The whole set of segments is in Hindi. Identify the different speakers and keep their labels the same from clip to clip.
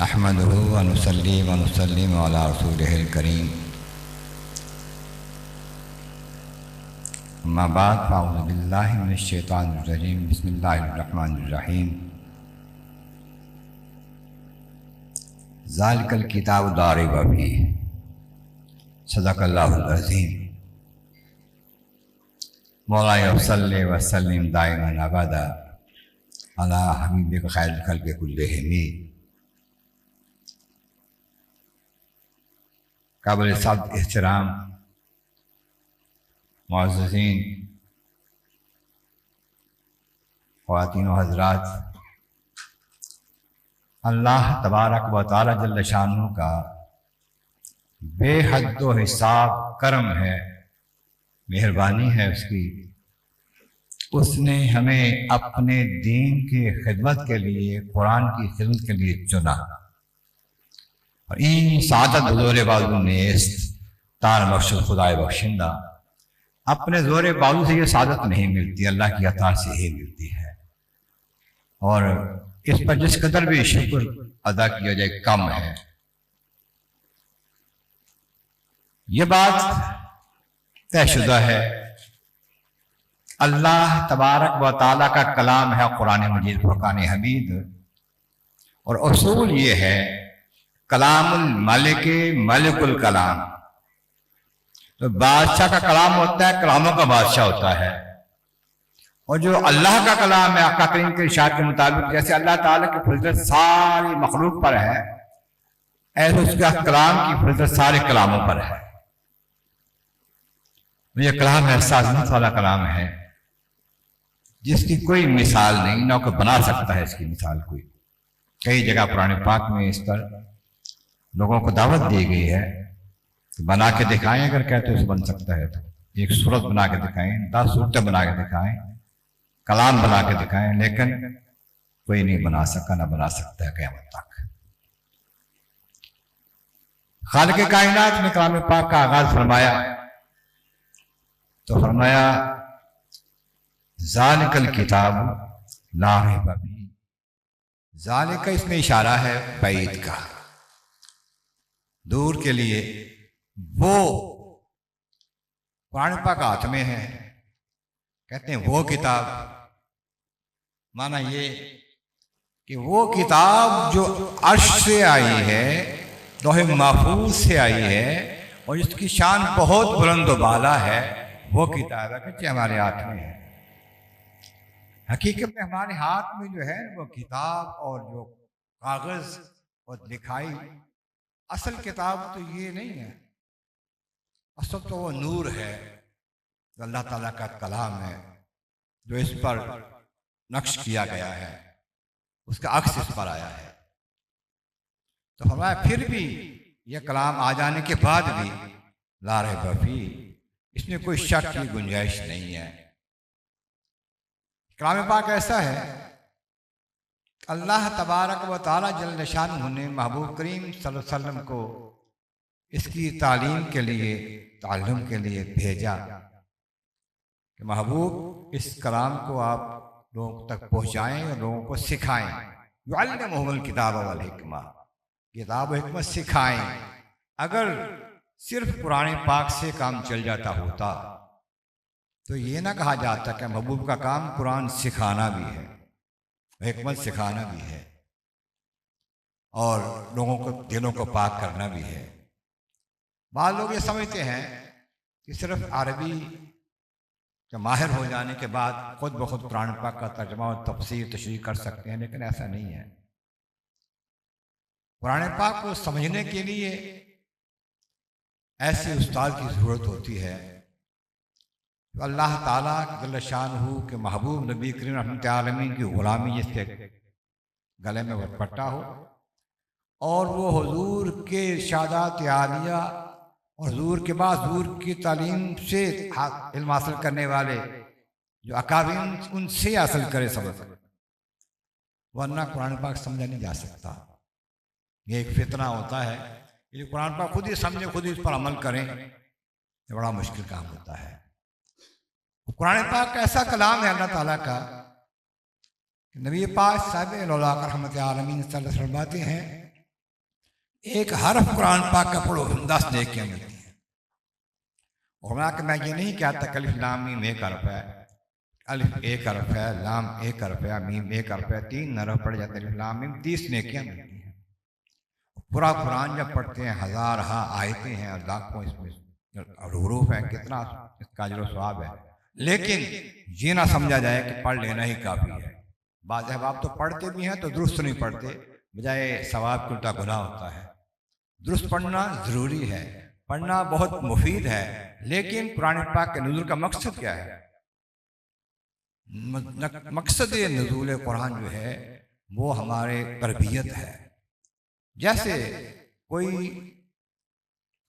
Speaker 1: नहमदुहु व नुसल्ली व नुसल्लिम अला रसूलिहिल करीम। अम्मा बाद फ़अऊज़ु बिल्लाहि मिनश शैतानिर रजीम। बिस्मिल्लाहिर रहमानिर रहीम। ज़ालिकल किताबु ला रैब फ़ीह। सदक़ल्लाहुल अज़ीम। मौलाना सल्लि व सल्लिम दाइमन अबदा अला हबीबिक खैरिल खल्क़ि कुल्लिहिम। काबिल सब्र एहतराम मुअज़्ज़ज़ीन ख़वातीन व हज़रात, अल्लाह तबारक व तआला जल्ल शानुहु का बेहद हिसाब करम है, मेहरबानी है उसकी। उसने हमें अपने दीन की खिदमत के लिए, कुरान की खिदमत के लिए चुना और इन सादत ज़ोरे बाजू नेस्त तार बख्शुल खुदाए बख्शिंदा। अपने ज़ोरे बाजू से ये सादत नहीं मिलती, अल्लाह की अता से ही मिलती है। और इस पर जिस कदर भी शुक्र अदा किया जाए कम है। ये बात तयशुदा है, अल्लाह तबारक व तआला का कलाम है कुरान मजीद फुरकान हमीद। और उसूल ये है कलामुल मलिक मलिकुल कलाम। तो बादशाह का कलाम होता है, कलामों का बादशाह होता है। और जो अल्लाह का कलाम है, आका करीम के इरशाद के मुताबिक, जैसे अल्लाह ताला की फज़ीलत सारी मखलूक पर है, ऐसे उसका कलाम की फज़ीलत सारे कलामों पर है। ये कलाम ऐसा अज़मत वाला कलाम है जिसकी कोई मिसाल नहीं, ना कोई बना सकता है इसकी मिसाल कोई। कई जगह पुराने पाक में इस पर लोगों को दावत दी गई है कि बना के दिखाएं, अगर कहते हो बन सकता है तो एक सूरत बना के दिखाएं, 10 सूरतें बना के दिखाएं, कलाम बना के दिखाएं, लेकिन कोई नहीं बना सका, ना बना सकता है क़यामत तक। खालिक़ कायनात ने कलाम पाक का आगाज फरमाया तो फरमाया ज़ालिकल किताब ला रैब फ़ीह। ज़ालिका इसमें इशारा है बैद का, दूर के लिए। वो कुरान पाक हाथ में है, कहते हैं वो किताब, माना ये कि वो किताब जो अर्श से आई है, लौहे महफूज से आई है और जिसकी शान बहुत बुलंद बाला है, वो किताब है कि हमारे हाथ में है। हकीकत में हमारे हाथ में जो है वो किताब और जो कागज और लिखाई, असल किताब तो ये नहीं है। असल तो वो नूर है, जो अल्लाह ताला का कलाम है, जो इस पर नक्श किया गया है, उसका अक्स इस पर आया है। तो फरमाया फिर भी यह कलाम आ जाने के बाद भी ला रैब फ़ीह, इसमें कोई शक की गुंजाइश नहीं है। कलाम पाक ऐसा है, अल्लाह तबारक व तआला जल्ल शानुहु ने महबूब करीम सल्लल्लाहु अलैहि वसल्लम को इसकी तालीम के लिए, ताल्लुम के लिए भेजा कि महबूब इस कलाम को आप लोगों तक पहुँचाएँ और लोगों को सिखाएँ। युअल्लिमुहुमुल किताब वल हिकमा, किताब और हिकमत सिखाएँ। अगर सिर्फ कुरान पाक से काम चल जाता होता तो ये ना कहा जाता कि महबूब का काम कुरान सिखाना भी है, हिकमत सिखाना भी है और लोगों को दिलों को पाक करना भी है। बाद लोग ये समझते हैं कि सिर्फ अरबी के माहिर हो जाने के बाद खुद ब खुद कुरान पाक का तर्जुमा और तफसीर तशरीह कर सकते हैं, लेकिन ऐसा नहीं है। कुरान पाक को समझने के लिए ऐसे उस्ताद की ज़रूरत होती है तो अल्लाह ताला जल्ल शानुहु के महबूब नबी करीम रहमत आलमीन की ग़ुलामी जिसके गले में वटपट्टा हो और वो हुजूर के इरशादात आलिया और हुजूर के बाद हुजूर की तालीम से इल्म हासिल करने वाले जो अकाबिरीन, उनसे हासिल करे सबक, वरना कुरान पाक समझा नहीं जा सकता। ये एक फितना होता है, ये कुरान पाक खुद ही समझे, खुद ही इस पर अमल करें, ये बड़ा मुश्किल काम होता है। कुरान पाक ऐसा कलाम है अल्लाह ताला का, नबी पाक साहिब रहमत आलमीन फरमाते हैं एक हरफ कुरान पाक का पढ़ो 10 नेकियां मिलती हैं। और मैं ये नहीं कहता अलिफ लाम मीम एक हरफ है, अलिफ एक हरफ है, लाम एक हरफ है, मीम एक हरफ है, 3 हरफ पढ़ जाते हैं, अलिफ लाम मीम 30 नेकियां मिलती हैं। पूरा कुरान जब पढ़ते हैं 1000 आयतें हैं और लाखों इसमें हरूफ है, कितना इसका अजर सवाब है। लेकिन ये ना समझा जाए कि पढ़ लेना ही काफ़ी है। बाज़ अहबाब तो पढ़ते भी हैं तो दुरुस्त नहीं पढ़ते, बजाय सवाब के उल्टा गुनाह होता है। दुरुस्त पढ़ना ज़रूरी है, पढ़ना बहुत मुफीद है, लेकिन कुरान पाक के नुज़ूल का मकसद क्या है? मकसद नुज़ूल कुरान जो है वो हमारे तरबियत है। जैसे कोई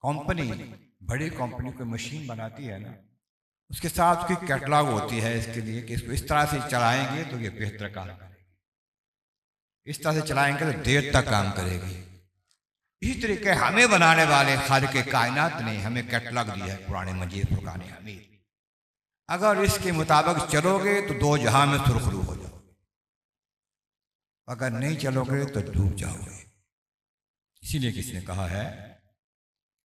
Speaker 1: कंपनी, बड़ी कंपनी कोई मशीन बनाती है ना, उसके साथ उसकी कैटलॉग होती है इसके लिए कि इसको इस तरह से चलाएंगे तो ये बेहतर काम करेगी, इस तरह से चलाएंगे तो देर तक काम करेगी। इसी तरीके हमें बनाने वाले खालिक कायनात ने हमें कैटलॉग दिया है कुरान मजीद फुरकान हमीद। अगर इसके मुताबिक चलोगे तो 2 जहां में सुरखरू हो जाओगे, अगर नहीं चलोगे तो डूब जाओगे। इसीलिए किसी ने कहा है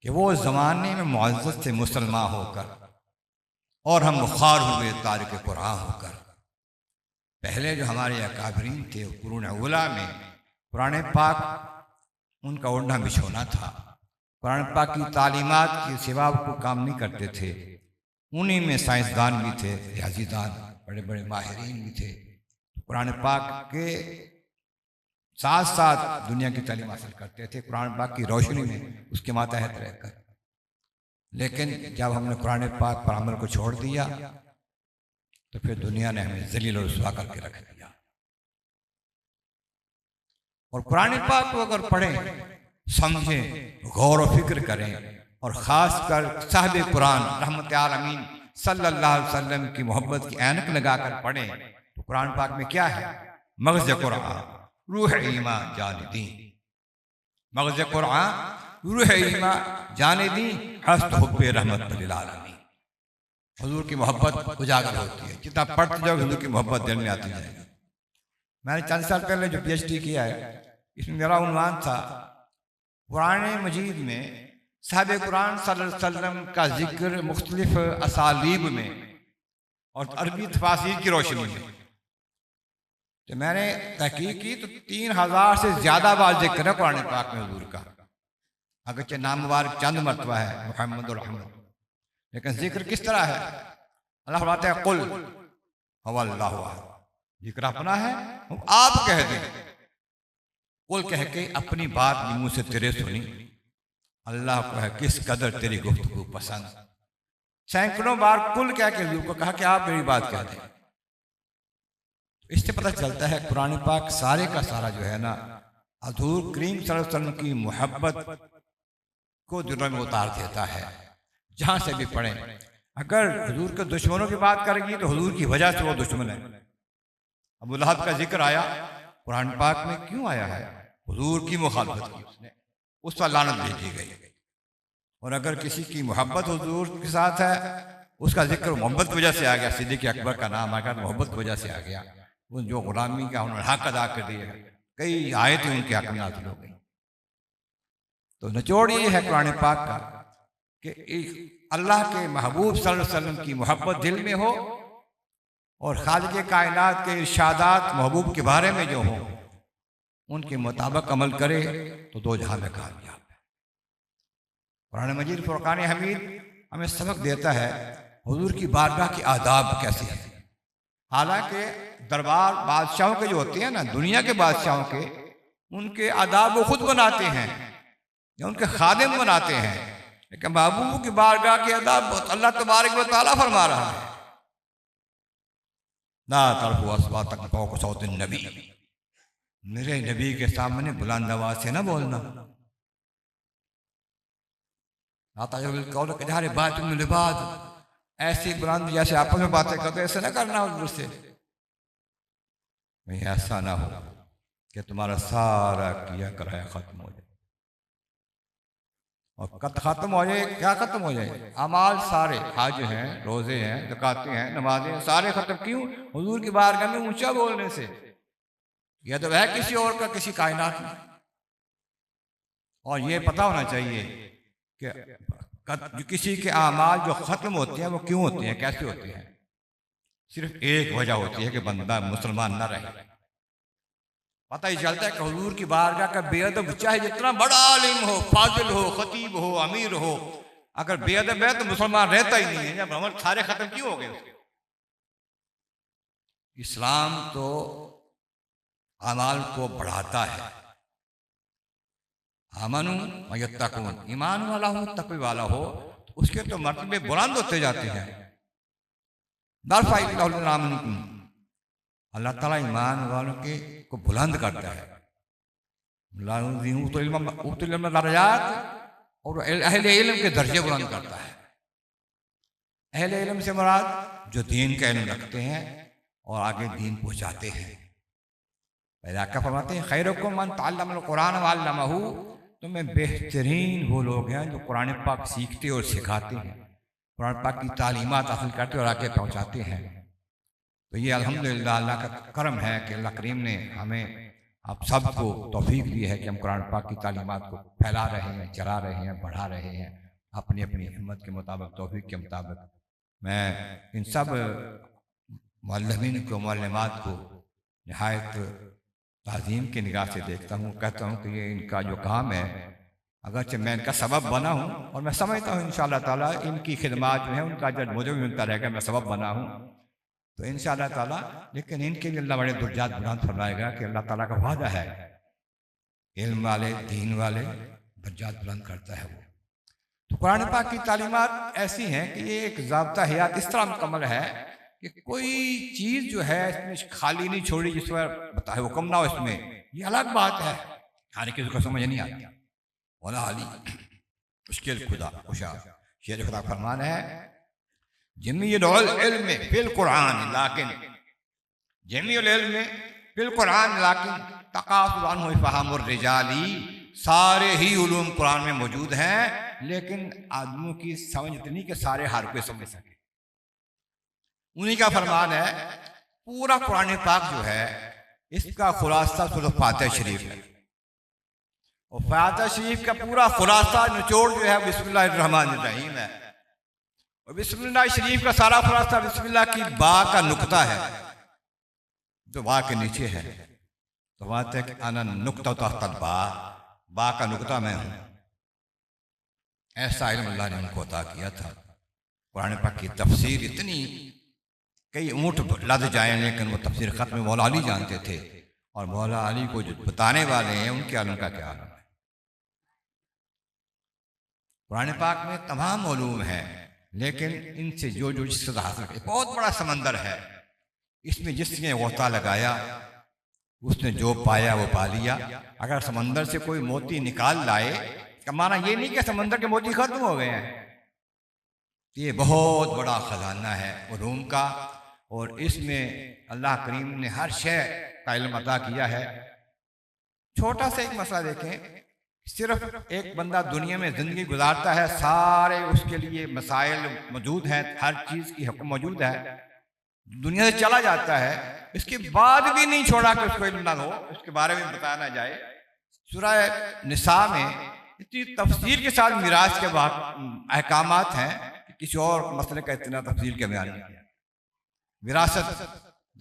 Speaker 1: कि वो ज़माने में मुअज़्ज़ज़ से मुसलमान होकर और हम मुखार हुए तारिक कुरान होकर। पहले जो हमारे अकाबरीन थे कुरून उला में कुरान पाक उनका ओढ़ना बिछोना था, कुरान पाक की तालीमात के सिवा को काम नहीं करते थे। उन्हीं में साइंसदान भी थे, रियाजीदान, बड़े बड़े माहिरीन भी थे। कुरान पाक के साथ साथ दुनिया की तालीम हासिल करते थे, कुरान पाक की रोशनी में उसके मातहत रहकर। लेकिन जब हमने कुरान पाक पर अमल को छोड़ दिया तो फिर दुनिया ने हमें ज़लील और रुसवा करके रख दिया। और कुरान पाक को अगर पढ़ें, समझें, गौर व फिक्र करें, और ख़ास कर साहिब कुरान रहमत आलमीन सल्लल्लाहु अलैहि वसल्लम की मोहब्बत की ऐनक लगाकर पढ़ें तो कुरान पाक में क्या है? मग़ज़ कुरान रूह ईमान जान दी, मग़ज़ कुरान रूह ईमान जाने दी, हस्त हुब्बे रहमत लिल आलमीन। हुजूर की मोहब्बत उजागर होती है, जितना पढ़ते जाओ हुजूर की मोहब्बत दिल में आती जाएगी। मैंने चंद साल पहले जो PhD किया है, इसमें मेरा उन्वान था कुरान मजीद में साहिब कुरान सल्लल्लाहु अलैहि वसल्लम का जिक्र मुख्तलिफ असालीब में और अरबी तफासीर की रोशनी में। तो मैंने तहकीक की तो 3000 से ज़्यादा बार जिक्र है कुरान पाक में हुजूर का। अगरचे नाम मुबारक चंद मरतबा है मुहम्मद और अहमद, लेकिन जिक्र किस तरह है? अल्लाह फरमाते हैं कुल हुवल्लाहु अहद, जिक्र अपना है, आप कह दें। कुल कह के अपनी बात मुंह से तेरे सुनी, अल्लाह को है किस कदर तेरी गुफ्तगू पसंद। सैकड़ों बार कुल कह के हुजूर को कहा कि आप मेरी बात कह दें। इससे पता चलता है कुरान पाक सारे का सारा जो है ना हुजूर करीम सल्लल्लाहु अलैहि वसल्लम की मोहब्बत को दिलों में उतार देता है। जहां से भी पढ़ें, अगर हुजूर के दुश्मनों की बात करेगी तो हुजूर की वजह से वो दुश्मन है। अबू लहब का जिक्र आया कुरान पाक में, क्यों आया है? हुजूर की मुखालफत की उसने, उस पर लानत भेजी गई। और अगर किसी की मोहब्बत हुजूर के साथ है, उसका जिक्र मोहब्बत की वजह से आ गया। सिद्दीक़ अकबर का नाम आकर मोहब्बत की वजह से आ गया। वो जो गुलामी का उन्होंने हक अदा कर दिए, कई आयतें उनके हक में नाज़िल हो गई। तो निचोड़ ये है कुरान पाक का कि अल्लाह के महबूब सल्लल्लाहु अलैहि वसल्लम की मोहब्बत दिल में हो और खालिक कायनात के इरशादात महबूब के बारे में जो हो उनके मुताबिक अमल करे तो 2 जहां में कामयाब है। कुरान मजीद फुरकान हमीद हमें सबक देता है हुजूर की बारगाह के आदाब कैसे हैं। हालांकि दरबार बादशाहों के जो होते हैं ना, दुनिया के बादशाहों के, उनके आदाब वो खुद बनाते हैं या उनके खादिम बनाते हैं, लेकिन महबूब की बारगाह के आदाब अल्लाह तबारक व तआला फरमा रहा है, ना तरफु अस्वातकुम फौक़ सौतिन नबी, मेरे नबी के सामने बुलंद आवाज से ना बोलना। ऐसी बुलंद जैसे आपस में बातें करते, ऐसे ना करना हुजूर से। नहीं, ऐसा ना हो कि तुम्हारा सारा किया कराया खत्म हो जाए। और खत्म हो जाए, क्या खत्म हो जाए? अमाल सारे, हज हैं, रोजे हैं, ज़कातें हैं, नमाजें, सारे खत्म। क्यों? हुजूर की बारगाह में ऊंचा बोलने से। यह तो है किसी और का, किसी कायनात में। और ये पता होना चाहिए कि किसी के आमाल जो ख़त्म होते हैं वो क्यों होते हैं, कैसे होते हैं। सिर्फ एक वजह होती है कि बंदा मुसलमान न रहे। पता ही चलता है कि हुजूर की बारगाह का बेअदब, चाहे जितना बड़ा आलिम हो, फाजिल हो, खतीब हो, अमीर हो, अगर बेअदब है तो मुसलमान रहता ही नहीं है। जब अमल सारे खत्म क्यों हो गए उसके। इस्लाम तो अमाल को बढ़ाता है। आमनु यत्तकून, ईमान वाला हो, तक़वी वाला हो, तो उसके तो मर्तबे बुलंद होते जाते हैं। अल्लाह ताला ईमान वालों के को बुलंद करता है। दर्जात, और अहले इल्म के दर्जे बुलंद करता है। अहले इल्म से मुराद जो दीन का इल्म रखते हैं और आगे दीन पहुंचाते हैं। पहले क्या फरमाते हैं, खैरुकुम मन तअल्लमल कुरान व अल्लमहु, तुम्हें बेहतरीन वो लोग हैं जो कुरान पाक सीखते और सिखाते हैं, कुरान पाक की तालीमात हासिल करते और आगे पहुंचाते हैं। तो ये अल्हम्दुलिल्लाह अल्लाह का करम है कि अल्लाह करीम ने हमें आप सबको तौफीक दी है कि हम कुरान पाक की तालीमात को फैला रहे हैं, चला रहे हैं, बढ़ा रहे हैं अपनी अपनी हिम्मत के मुताबिक, तौफीक के मुताबिक। मैं इन सब मुअल्लिमीन को, मुअल्लिमात को निहायत ताज़ीम की निगाह से देखता हूँ। कहता हूँ कि ये इनका जो काम है, अगरचे मैं इनका सबब बना हूँ और मैं समझता हूँ इंशाअल्लाह ताला इनकी खिदमात जो है उनका जब मुझे भी मिलता रहेगा, मैं सबब बना हूँ तो इंशाअल्लाह ताला। लेकिन इनके लिए अल्लाह बड़े दुर्जात बुलंद फरमाएगा कि अल्लाह ताला का वादा है, इल्म वाले, दीन वाले दर्जात बुलंद करता है वो। तो कुरान पाक की तालीमात ऐसी हैं कि ये एक ज़ाब्ता हयात इस तरह मुकम्मल है कि कोई चीज़ जो है इसमें खाली नहीं छोड़ी, जिस पर बताए हुक्म ना हो इसमें, ये अलग बात है, हर किसी को समझ नहीं आती। वला अली मुश्किल खुदा खुशा शेर खुदा फरमान है, जमीउल इल्म फिल कुरान लाकिन, जमीउल इल्म फिल कुरान लाकिन तकासुर अन्हु फहमुर रिजाली, सारे ही उलूम कुरान में मौजूद हैं लेकिन आदमियों की समझ इतनी कि सारे हर कोई समझ सके। उन्हीं का फरमान है। पूरा कुरान पाक जो है इसका खुलासा सूरह फातिहा शरीफ है, और फातिहा शरीफ का पूरा खुलासा निचोड़ जो है बिस्मिल्लाहिर्रहमानिर्रहीम है। और बिस्मिल्लाह शरीफ का सारा खुलासा बिस्मिल्लाह की बा का नुक्ता है जो बा के नीचे है। तो बात है कि अना नुक्ता तहत बा का नुक्ता मैं हूं। ऐसा इल्म अल्लाह ने उनको अता किया था। कुरान पाक की तफसीर इतनी, कई ऊँट लद जाए लेकिन वो तफसीर खत्म मौला अली जानते थे, और मौला अली को जो बताने वाले हैं उनके आलम का क्या आलम है। कुरान पाक में तमाम उलूम हैं लेकिन इनसे जो जो जिससे हासिल करे, बहुत बड़ा समंदर है। इसमें जिसने गोता लगाया उसने जो पाया वो पा लिया। अगर समंदर से कोई मोती निकाल लाए का माना ये नहीं कि समंदर के मोती खत्म हो गए हैं। ये बहुत बड़ा खजाना है उलूम का, और इसमें अल्लाह करीम ने हर शय का इल्म अता किया है। छोटा सा एक मसला देखें, सिर्फ एक बंदा दुनिया में जिंदगी गुजारता है, सारे उसके लिए मसाइल मौजूद हैं, हर चीज़ की हुक्म मौजूद है, दुनिया से चला जाता है, इसके बाद भी नहीं छोड़ा कि उसको इल्म ना हो, उसके बारे में बताया ना जाए। सूरह निसा में इतनी तफसील के साथ मिराज के अहकामात हैं कि किसी और मसले का इतना तफसील के बयान नहीं किया। विरासत,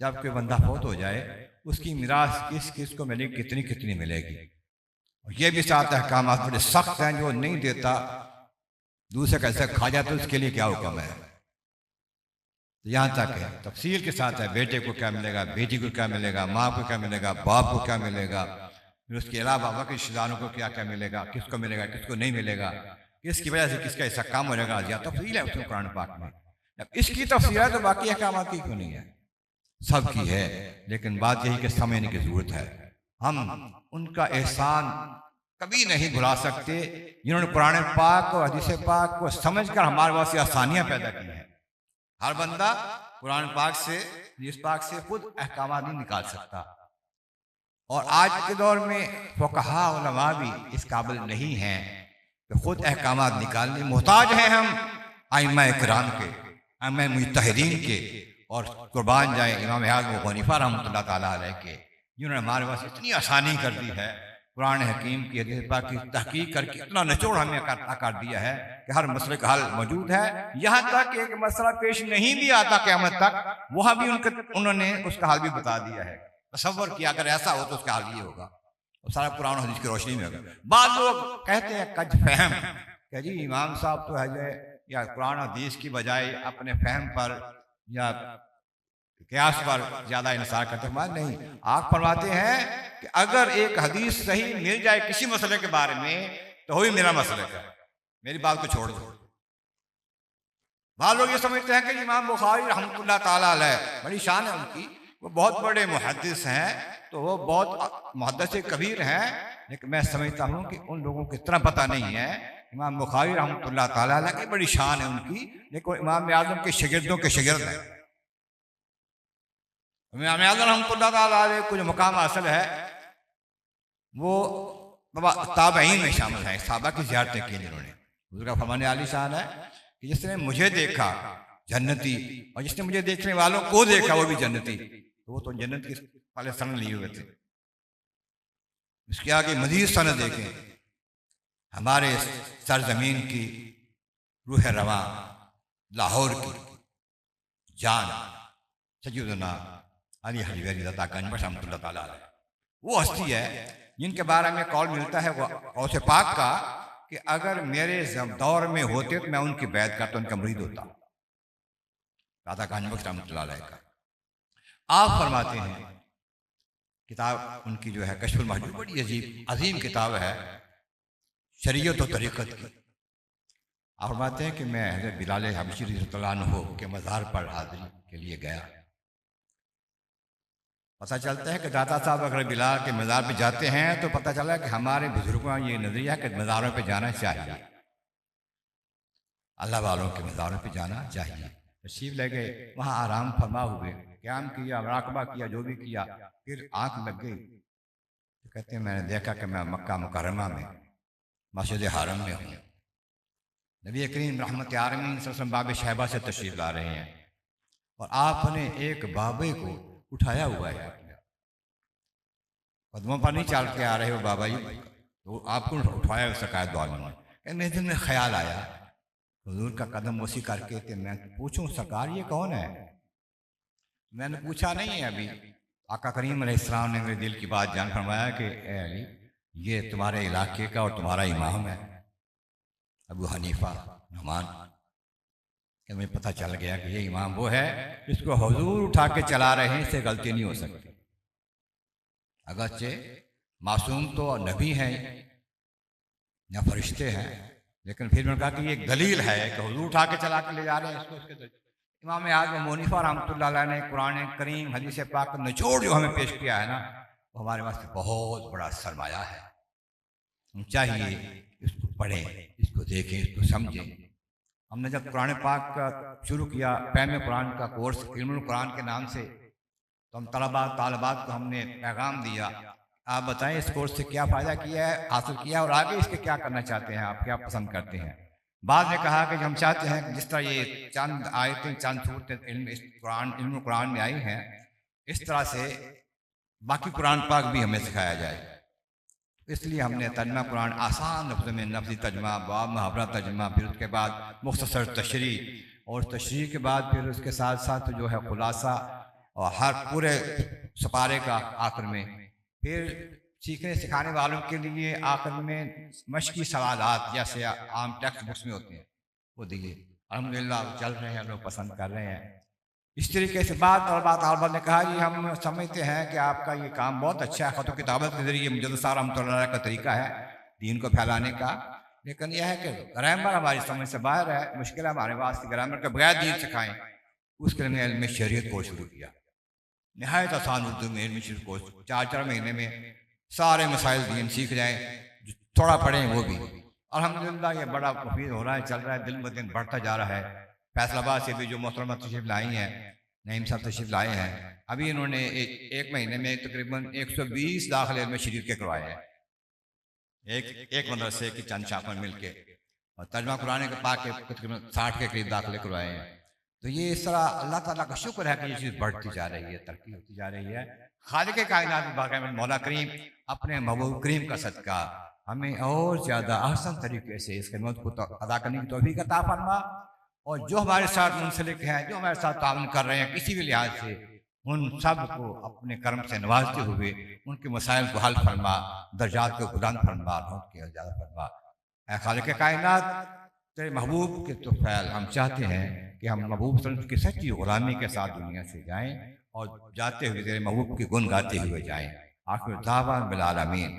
Speaker 1: जब कोई बंदा फौत हो जाए उसकी मिरास किस किस को मिलेगी, कितनी कितनी मिलेगी, और ये भी साथ अहकामात बड़े सख्त हैं। जो नहीं देता दूसरे कैसे खा जाता तो उसके लिए क्या हुक्म है। यहाँ तक है तफसील के साथ है, बेटे को क्या मिलेगा, बेटी को क्या मिलेगा, माँ को क्या मिलेगा, बाप को क्या मिलेगा, फिर उसके अलावा बाबा के रिश्तेदारों को क्या क्या मिलेगा, किसको मिलेगा, किसको नहीं मिलेगा, किसकी वजह से किसका ऐसा काम हो जाएगा। या तफसील है उसमें कुरान पाक में। इसकी तफसील है तो बाकी अहकामात की क्यों नहीं है, सबकी है। लेकिन बात यही कि समझने की जरूरत है। हम उनका एहसान कभी नहीं भुला सकते जिन्होंने कुरान पाक और हदीस पाक को समझकर हमारे वास्ते आसानियां पैदा की हैं। हर बंदा कुरान पाक से, हदीस पाक से खुद अहकामात नहीं निकाल सकता, और आज के दौर में फुक़हा उलमा भी इस काबिल नहीं हैं कि खुद अहकामात निकालने। मोहताज हैं हम आइम्मा इकराम के, आइम्मा मुज्तहिदीन के, और कुर्बान जाए इमाम आज़म अबू हनीफा रहमतुल्लाह ताला अलैह के, जिन्होंने हमारे पास इतनी आसानी कर दी है कुरान हकीम की हदीस पाक की तहकीक करके इतना निचोड़ हमें कर दिया है कि हर मसले का हल मौजूद है। यहाँ तक एक मसला पेश नहीं भी आता क़यामत तक, वहां भी उन्होंने उसका हल भी बता दिया है। तसव्वुर किया अगर ऐसा हो तो उसका हल ये होगा, और सारा कुरान हदीस की रोशनी में होगा। बाद लोग कहते हैं कज फहम कि जी इमाम साहब तो है या कुरान हदीस की बजाय अपने फहम पर या कियास पर ज्यादा इंसार करते हैं। नहीं, आप फरमाते हैं कि अगर एक हदीस सही मिल जाए किसी मसले के बारे में तो वही मेरा मसला है, मेरी बात को छोड़ दो। बाद लोग ये समझते हैं कि इमाम बुखारी रहमतुल्लाह ताला अलैह, बड़ी शान है उनकी, वो बहुत बड़े मुहद्दिस हैं, तो वो बहुत मुहद्दिस कबीर हैं, लेकिन मैं समझता हूँ कि उन लोगों को इतना पता नहीं है। इमाम बुखारी रहमतुल्लाह ताला अलैह की बड़ी शान है उनकी, लेकिन इमाम आज़म के शागिर्दों के शागिर्द हैं। इमाम आज़म रहमतुल्लाह ताला अलैह को जो मुकाम हासिल है वो ताबईन में शामिल है, सहाबा की ज़ियारतें की इन्होंने। हुज़ूर का फरमाने आली शान है कि जिसने मुझे देखा जन्नती, और जिसने मुझे देखने वालों को देखा वो भी जन्नती। तो वो तो जन्नत की पहले सन लिए हुए थे। इसके आगे मजीद सन देखें, हमारे सरजमीन की रूह रवा लाहौर की जान सैयदना अली हजवेरी रहमतुल्लाह ताला अलैह, वो हस्ती है जिनके बारे में कौल मिलता है वो गौसे पाक का कि अगर मेरे दौर में होते तो मैं उनकी बैत करता, उनका मुरीद होता। दादा कानबख्श रहमतुल्लाह अलैह का आप फरमाते हैं, किताब उनकी जो है कश्फुल महजूब बड़ी अजीम किताब है शरीयत और तरीक़त की। आप फरमाते हैं कि मैं हज़रत बिलाल हबशी रज़ियल्लाहु अन्हु के मज़ार पर हाज़िरी के लिए गया। पता चलता है कि दाता साहब अगर बिलाल के मज़ार पे जाते हैं तो पता चला कि हमारे बुजुर्गों का ये नज़रिया कि मज़ारों पे जाना चाहिए, अल्लाह वालों के मज़ारों पे जाना चाहिए। तशरीफ़ ले गए, वहाँ आराम फरमा हुए, क़याम किया, मुराक़बा किया, जो भी किया, फिर आँख लग गई तो कहते हैं मैंने देखा कि मैं मक्का मुकर्रमा में मस्जिद हरम में हूँ। नबी करीम रहमत आलमीन सल्लल्लाहु अलैहि वसल्लम बाब शहबा से तशरीफ़ ला रहे हैं और आपने एक बाबे को उठाया हुआ है, कदमों पर नहीं चल के आ रहे हो बाबा जी, तो आपको उठाया हुआ शकायत वालों ने। मेरे दिल में ख्याल आया हुजूर का कदम वसी करके थे, मैं पूछूं सरकार ये कौन है। मैंने पूछा नहीं है अभी, आका करीम अलैहिस्सलाम ने मेरे दिल की बात जान फरमाया कि ए अली ये तुम्हारे इलाके का और तुम्हारा इमाम है अबू हनीफा नुमान। कि मुझे पता चल गया कि ये इमाम वो है जिसको हुजूर उठा के चला रहे हैं, इससे गलती नहीं हो सकती। अगरचे मासूम तो नबी हैं या फरिश्ते हैं, लेकिन फिर मैंने कहा कि ये दलील है कि हुजूर उठा के चला के ले जा रहे हैं इसको। इमाम आज़म मुनीफा रहमतुल्लाह अलैह ने कुरान करीम हदीस पाक का निचोड़ जो हमें पेश किया है ना, वो हमारे वास्ते बहुत बड़ा सरमाया है। हम चाहिए इसको पढ़ें, इसको देखें, इसको समझें। हमने जब कुरान पाक का शुरू किया, फहम कुरान का कोर्स इल्मुल कुरान के नाम से, तो हम तालिबात को हमने पैगाम दिया, आप बताएं इस कोर्स से क्या फ़ायदा किया है, हासिल किया है और आगे इसके क्या करना चाहते हैं, आप क्या पसंद करते हैं। बाद में कहा कि हम चाहते हैं कि जिस तरह ये चंद आयतें चंद सूरतें इल्म कुरान में आई हैं, इस तरह से बाकी कुरान पाक भी हमें सिखाया जाए। इसलिए हमने तर्जुमा कुरान आसान लफ्ज़ में लफ्ज़ी तर्जुमा, बाब मुहावरा तर्जुमा, फिर उसके बाद मुख्तसर तशरीह, और तशरीह के बाद फिर उसके साथ साथ जो है खुलासा, और हर पूरे सपारे का आखिर में फिर सीखने सिखाने वालों के लिए आखिर में मशकी सवालात जैसे आम टेक्स्ट बुक्स में होते हैं वो दिए। अल्हम्दुलिल्लाह चल रहे हैं, लोग पसंद कर रहे हैं। इस तरीके से बात ने कहा कि हम समझते हैं कि आपका ये काम बहुत अच्छा है, ख़त किताबत के ज़रिए मुजद्दिद रहमतुल्लाह का तरीका है दीन को फैलाने का, लेकिन यह है कि ग्रामर हमारी समझ से बाहर है, मुश्किल है हमारे वास्ते ग्रामर के बगैर दीन सिखाएँ। उसके लिए इल्म शरीयत कोर्स शुरू किया, नहायत आसान उर्दू में इल्म शरीयत कोर्स, 4 महीने में सारे मसाइल दीन सीख जाएँ, थोड़ा पढ़ें वो भी। अल्हम्दुलिल्लाह ये बड़ा मुफीद हो रहा है, चल रहा है, दिन ब दिन बढ़ता जा रहा है। फैसलाबाद से भी जो मोहतरमा तशरीफ़ लाई हैं, नईम साहब तशरीफ़ लाए हैं, अभी इन्होंने एक महीने में तकरीबन 120 दाखिले में शरीक के करवाए हैं, एक मदरसे की चंद शाखा मिल के, और तर्जुमा कुरान के पाक के तकरीबन 60 के करीब दाखिले करवाए हैं। तो ये इस तरह अल्लाह ताला का शुक्र है कि ये चीज़ बढ़ती जा रही है, तरक्की होती जा रही है। खालिक कायनात बाक़ी में मौला करीम अपने महबूब करीम का सदका हमें और ज़्यादा आसान तरीके से इस खिदमत को अदा करने की तौफीक अता फरमा। और जो हमारे साथ मुंसलिक हैं, जो हमारे साथ ताउन कर रहे हैं किसी भी लिहाज से, उन सब को अपने कर्म से नवाजते हुए उनके मसाइल को हल फरमा, दर्जात को बुलंद फरमा, उनके ज़्यादा फरमा। ऐ खालिक कायनात, तेरे महबूब के तो फैल हम चाहते हैं कि हम महबूब सल्लल्लाहु अलैहि वसल्लम की सच्ची गुलामी के साथ दुनिया से जाएं और जाते हुए तेरे महबूब के गुण गाते हुए जाएं। आखिर दावा बिल आलमीन।